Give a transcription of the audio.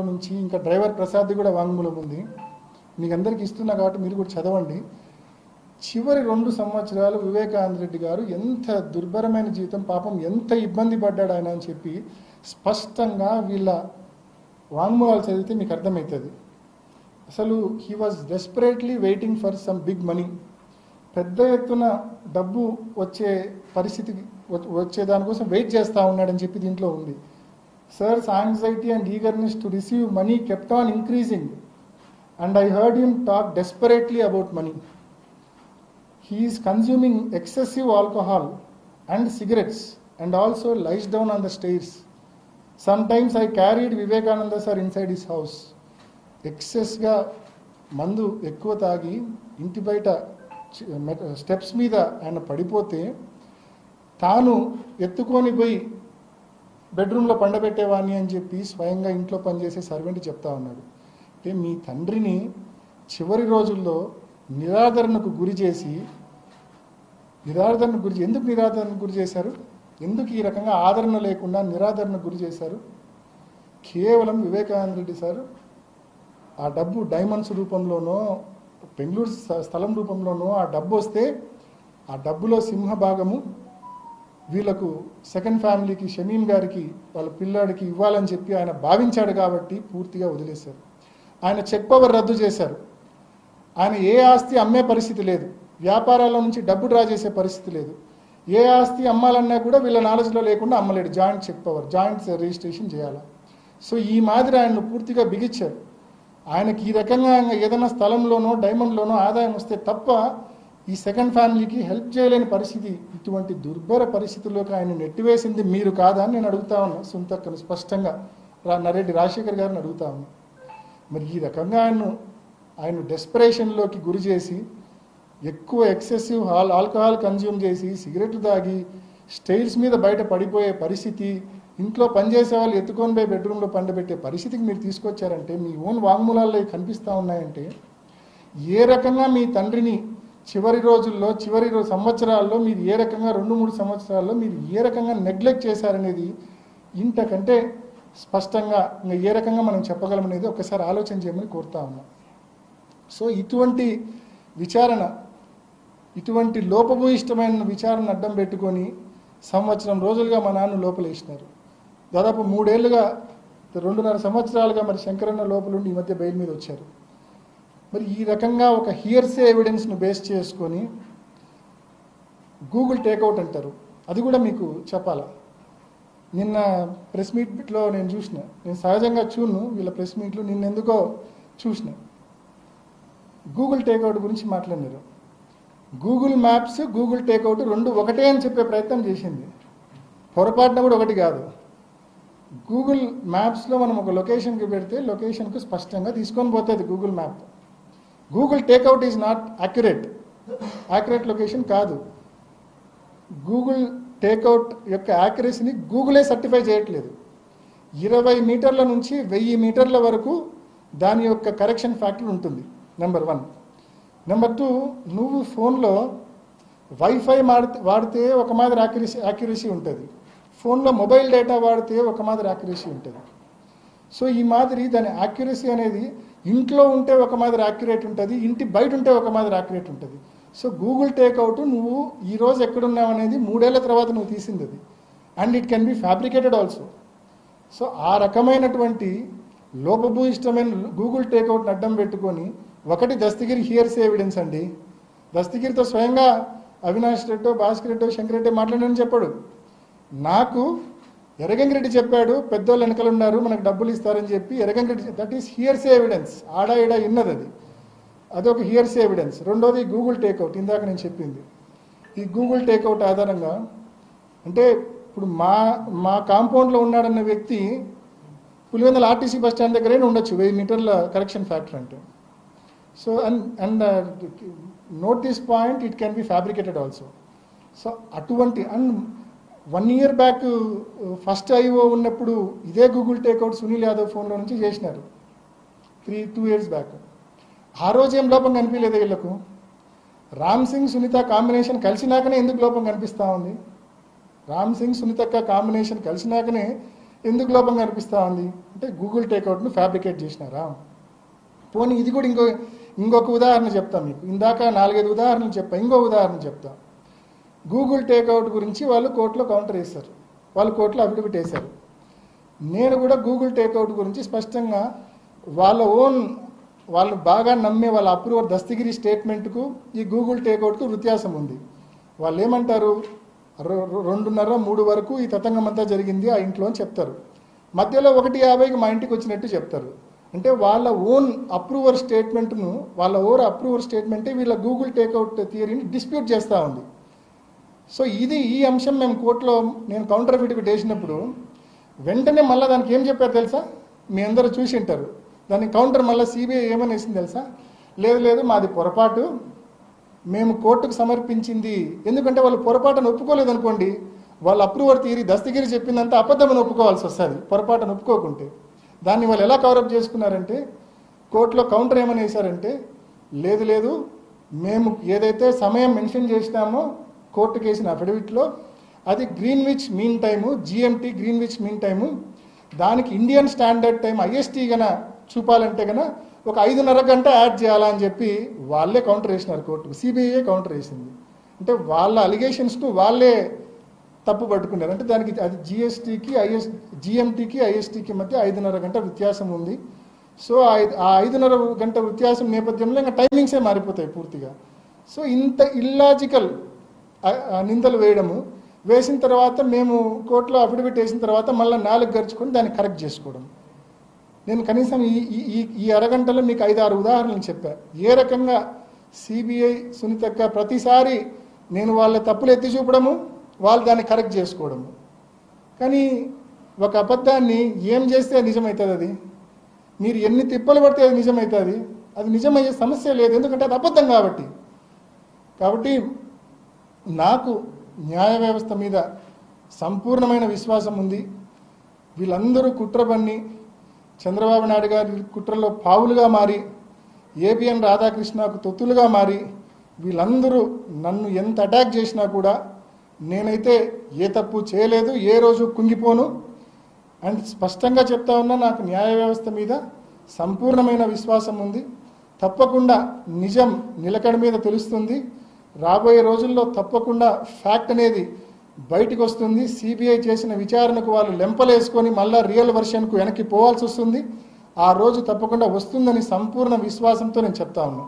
నుంచి ఇంకా డ్రైవర్ ప్రసాద్ కూడా వాంగ్మూలం ఉంది, మీకు అందరికి ఇస్తున్నా కాబట్టి మీరు కూడా చదవండి. చివరి 2 సంవత్సరాలు వివేకానంద రెడ్డి గారు ఎంత దుర్భరమైన జీవితం, పాపం ఎంత ఇబ్బంది పడ్డాడు ఆయన అని చెప్పి స్పష్టంగా వీళ్ళ వాంగ్మూలాలు చదివితే మీకు అర్థమవుతుంది. అసలు he was desperately waiting for some big money. పెద్ద ఎత్తున డబ్బు వచ్చే పరిస్థితికి వచ్చే దానికోసం వెయిట్ చేస్తూ ఉన్నాడని చెప్పి దీంట్లో ఉంది. Sir's anxiety and eagerness to receive money kept on increasing, and I heard him talk desperately about money. He is consuming excessive alcohol and cigarettes and also lies down on the stairs. Sometimes I carried Vivekananda sir inside his house. Excess ga mandu ekkuva taagi inti baita steps meeda ayana padipothe taanu ettukoni poyi బెడ్రూమ్లో పండబెట్టేవాడిని అని చెప్పి స్వయంగా ఇంట్లో పనిచేసే servant చెప్తా ఉన్నాడు. అంటే మీ తండ్రిని చివరి రోజుల్లో నిరాదరణకు గురి చేసి ఎందుకు నిరాదరణకు గురి చేశారు? ఎందుకు ఈ రకంగా ఆదరణ లేకుండా నిరాదరణకు గురి చేశారు? కేవలం వివేకానంద రెడ్డి సార్ ఆ డబ్బు డైమండ్స్ రూపంలోనో బెంగళూరు స్థలం రూపంలోనో ఆ డబ్బు వస్తే ఆ డబ్బులో సింహభాగము వీళ్ళకు సెకండ్ ఫ్యామిలీకి షమీం గారికి వాళ్ళ పిల్లాడికి ఇవ్వాలని చెప్పి ఆయన భావించాడు కాబట్టి పూర్తిగా వదిలేశారు. ఆయన చెక్ పవర్ రద్దు చేశారు. ఆయన ఏ ఆస్తి అమ్మే పరిస్థితి లేదు, వ్యాపారాల నుంచి డబ్బు డ్రా చేసే పరిస్థితి లేదు. ఏ ఆస్తి అమ్మాలన్నా కూడా వీళ్ళ నాలెడ్జ్లో లేకుండా అమ్మలేడు. Joint cheque power, joint registration చేయాలి. సో ఈ మాదిరి ఆయన్ను పూర్తిగా బిగించారు. ఆయనకి ఈ రకంగా ఏదైనా స్థలంలోనో డైమండ్లోనో ఆదాయం వస్తే తప్ప ఈ సెకండ్ ఫ్యామిలీకి హెల్ప్ చేయలేని పరిస్థితి. ఇటువంటి దుర్భర పరిస్థితుల్లోకి ఆయన నెట్టివేసింది మీరు కాదా అని నేను అడుగుతా ఉన్నా. సుంతక్కను స్పష్టంగా నరెడ్డి రాజశేఖర్ గారిని అడుగుతా ఉన్నా. మరి ఈ రకంగా ఆయన డెస్పరేషన్లోకి గురి చేసి ఎక్కువ ఎక్సెసివ్ ఆల్కహాల్ కన్జ్యూమ్ చేసి సిగరెట్లు తాగి స్టైల్స్ మీద బయట పడిపోయే పరిస్థితి, ఇంట్లో పనిచేసే వాళ్ళు ఎత్తుకొని పోయి బెడ్రూమ్లో పండబెట్టే పరిస్థితికి మీరు తీసుకొచ్చారంటే, మీ ఓన్ వాంగ్మూలాల్లో కనిపిస్తూ ఉన్నాయంటే, ఏ రకంగా మీ తండ్రిని చివరి రోజుల్లో సంవత్సరాల్లో మీరు ఏ రకంగా 2-3 సంవత్సరాల్లో మీరు ఏ రకంగా నెగ్లెక్ట్ చేశారనేది ఇంతకంటే స్పష్టంగా ఇంకా ఏ రకంగా మనం చెప్పగలమనేది ఒకసారి ఆలోచన చేయమని కోరుతా ఉన్నాం. సో ఇటువంటి విచారణ, ఇటువంటి లోపభూయిష్టమైన విచారణ అడ్డం పెట్టుకొని సంవత్సరం రోజులుగా మా నాన్న లోపలేసినారు. దాదాపు 3 ఏళ్ళుగా 2.5 సంవత్సరాలుగా మరి శంకరన్న లోపలుండి ఈ మధ్య బెయిల్ మీద వచ్చారు. మరి ఈ రకంగా ఒక హియర్సే ఎవిడెన్స్ను బేస్ చేసుకొని గూగుల్ టేక్అవుట్ అంటారు. అది కూడా మీకు చెప్పాలా. నిన్న ప్రెస్ మీట్లో నేను చూసిన, నేను సహజంగా చూడను వీళ్ళ ప్రెస్ మీట్లు, నిన్నెందుకో చూసిన. గూగుల్ టేక్అవుట్ గురించి మాట్లాడినారు. గూగుల్ మ్యాప్స్, గూగుల్ టేక్అవుట్ 2 ఒకటే అని చెప్పే ప్రయత్నం చేసింది. పొరపాటున కూడా ఒకటి కాదు. గూగుల్ మ్యాప్స్లో మనం ఒక లొకేషన్కి పెడితే లొకేషన్కు స్పష్టంగా తీసుకొని పోతుంది Google map. Google takeout is not accurate location కాదు. గూగుల్ టేక్అవుట్ యొక్క యాక్యురసీని గూగులే సర్టిఫై చేయట్లేదు. 20 మీటర్ల నుంచి 1000 మీటర్ల వరకు దాని యొక్క కరెక్షన్ ఫ్యాక్టర్ ఉంటుంది. నెంబర్ 1. నెంబర్ 2, నువ్వు ఫోన్లో వైఫై వాడితే ఒక మాదిరి యాక్యురసీ ఉంటుంది, ఫోన్లో మొబైల్ డేటా వాడితే ఒక మాదిరి యాక్యురసీ ఉంటుంది. సో ఈ మాదిరి దాని యాక్యురసీ అనేది ఇంట్లో ఉంటే ఒక మాదిరి యాక్యురేట్ ఉంటుంది, ఇంటి బయట ఉంటే ఒక మాదిరి యాక్యురేట్ ఉంటుంది. సో గూగుల్ టేక్అవుట్ నువ్వు ఈరోజు ఎక్కడున్నావు అనేది 3 ఏళ్ల తర్వాత నువ్వు తీసింది అది. And it can be fabricated also. So ఆ రకమైనటువంటి లోపభూయిష్టమైన గూగుల్ టేక్అవుట్ని అడ్డం పెట్టుకొని ఒకటి దస్తగిరి హియర్సే ఎవిడెన్స్ అండి. దస్తగిరితో స్వయంగా అవినాష్ రెడ్డో, భాస్కర్ రెడ్డో, శంకర్ రెడ్డి మాట్లాడని చెప్పాడు. నాకు ఎర్రగంగిరెడ్డి చెప్పాడు, పెద్దోళ్ళు వెనకలు ఉన్నారు మనకు డబ్బులు ఇస్తారని చెప్పి Erra Gangi Reddy. That is hearsay evidence. ఆడా ఈడా ఇన్నది అది, అదొక హియర్సే ఎవిడెన్స్. రెండోది గూగుల్ టేక్అవుట్, ఇందాక నేను చెప్పింది. ఈ గూగుల్ టేక్అవుట్ ఆధారంగా అంటే ఇప్పుడు మా కాంపౌండ్లో ఉన్నాడన్న వ్యక్తి పులివెందుల ఆర్టీసీ బస్ స్టాండ్ దగ్గరైనా ఉండొచ్చు 1000 మీటర్ల కరెక్షన్ ఫ్యాక్టర్ అంటే. So and note this point, it can be fabricated also. So అటువంటి and 1 year back first IO ఉన్నప్పుడు ఇదే గూగుల్ టేక్అవుట్ సునీల్ యాదవ్ ఫోన్లో నుంచి చేసినారు 2 years బ్యాక్. ఆ రోజు ఏం లోపం కనిపించలేదు వీళ్ళకు. రామ్ సింగ్ సునీత కాంబినేషన్ కలిసినాకనే ఎందుకు లోపం కనిపిస్తూ ఉంది? రామ్ సింగ్ సునీతక్క కాంబినేషన్ కలిసినాకనే ఎందుకు లోపం కనిపిస్తూ ఉంది అంటే గూగుల్ టేక్అవుట్ను ఫ్యాబ్రికేట్ చేసినారా? పోనీ ఇది కూడా ఇంకొక ఉదాహరణ చెప్తా మీకు. ఇందాక 4-5 ఉదాహరణలు చెప్పా, ఇంకో ఉదాహరణ చెప్తా. గూగుల్ టేక్అవుట్ గురించి వాళ్ళు కోర్టులో కౌంటర్ వేశారు, వాళ్ళు కోర్టులో అఫిడవిట్ వేశారు. నేను కూడా గూగుల్ టేక్అవుట్ గురించి స్పష్టంగా వాళ్ళు బాగా నమ్మే వాళ్ళ అప్రూవర్ దస్తగిరి స్టేట్మెంట్కు ఈ గూగుల్ టేక్అవుట్కు వ్యత్యాసం ఉంది. వాళ్ళు ఏమంటారు, 2:30-3 వరకు ఈ తతంగం అంతా జరిగింది ఆ ఇంట్లో అని చెప్తారు. మధ్యలో 1:50కి మా ఇంటికి వచ్చినట్టు చెప్తారు. అంటే వాళ్ళ ఓన్ అప్రూవర్ స్టేట్మెంటే వీళ్ళ గూగుల్ టేక్అవుట్ థియరీని డిస్ప్యూట్ చేస్తూ ఉంది. సో ఈ అంశం మేము కోర్టులో నేను కౌంటర్ అఫిడవిట్ వేసినప్పుడు వెంటనే మళ్ళీ దానికి ఏం చెప్పారు తెలుసా? మీ అందరూ చూసి ఉంటారు. దానికి కౌంటర్ మళ్ళీ సిబిఐ ఏమని వేసింది తెలుసా? లేదు మాది పొరపాటు, మేము కోర్టుకు సమర్పించింది. ఎందుకంటే వాళ్ళు పొరపాటును ఒప్పుకోలేదు అనుకోండి, వాళ్ళ అప్రూవర్ థియరీ దస్తగిరి చెప్పిందంతా అబద్ధమని ఒప్పుకోవాల్సి వస్తుంది పొరపాటును ఒప్పుకోకుంటే. దాన్ని వాళ్ళు ఎలా కవరప్ చేసుకున్నారంటే కోర్టులో కౌంటర్ ఏమని వేశారంటే లేదు మేము ఏదైతే సమయం మెన్షన్ చేసినామో కోర్టుకు వేసిన అఫిడవిట్లో అది Greenwich mean time, GMT Greenwich mean time, దానికి ఇండియన్ స్టాండర్డ్ టైం ఐఎస్టీ గన చూపాలంటే గన ఒక 5:30 గంట యాడ్ చేయాలా అని చెప్పి వాళ్ళే కౌంటర్ వేసినారు కోర్టుకు. సిబిఐ కౌంటర్ వేసింది. అంటే వాళ్ళ అలిగేషన్స్ను వాళ్ళే తప్పు పట్టుకున్నారు. అంటే దానికి అది జిఎంటీకి ఐఎస్టీకి మధ్య 5:30 గంట వ్యత్యాసం ఉంది. సో ఆ 5:30 గంట వ్యత్యాసం నేపథ్యంలో ఇంకా టైమింగ్సే మారిపోతాయి పూర్తిగా. సో ఇంత ఇల్లాజికల్ నిందలు వేసిన తర్వాత మేము కోర్టులో అఫిడవిట్ వేసిన తర్వాత మళ్ళీ 4 గడుచుకొని దాన్ని కరెక్ట్ చేసుకోవడం. నేను కనీసం ఈ అరగంటలో మీకు 5-6 ఉదాహరణలు చెప్పా. ఏ రకంగా సిబిఐ సునీతక్క ప్రతిసారి నేను వాళ్ళ తప్పులు ఎత్తి చూపడము, వాళ్ళు దాన్ని కరెక్ట్ చేసుకోవడము. కానీ ఒక అబద్ధాన్ని ఏం చేస్తే నిజమవుతుంది? అది మీరు ఎన్ని తిప్పలు పడితే అది నిజమవుతుంది? అది నిజమయ్యే సమస్య లేదు, ఎందుకంటే అది అబద్ధం కాబట్టి నాకు న్యాయ వ్యవస్థ మీద సంపూర్ణమైన విశ్వాసం ఉంది. వీళ్ళందరూ కుట్ర పన్ని చంద్రబాబు నాయుడు గారి కుట్రలో పావులుగా మారి ఏబిఎన్ రాధాకృష్ణకు తొత్తులుగా మారి వీళ్ళందరూ నన్ను ఎంత అటాక్ చేసినా కూడా నేనైతే ఏ తప్పు చేయలేదు, ఏ రోజు కుంగిపోను. అండ్ స్పష్టంగా చెప్తా ఉన్నా, నాకు న్యాయ వ్యవస్థ మీద సంపూర్ణమైన విశ్వాసం ఉంది. తప్పకుండా నిజం నిలకడ మీద తెలుస్తుంది. రాబోయే రోజుల్లో తప్పకుండా ఫ్యాక్ట్ అనేది బయటికి వస్తుంది. సిబిఐ చేసిన విచారణకు వాళ్ళు లెంపలేసుకొని మళ్ళా రియల్ వెర్షన్కు వెనక్కి పోవాల్సి వస్తుంది. ఆ రోజు తప్పకుండా వస్తుందని సంపూర్ణ విశ్వాసంతో నేను చెప్తా ఉన్నా.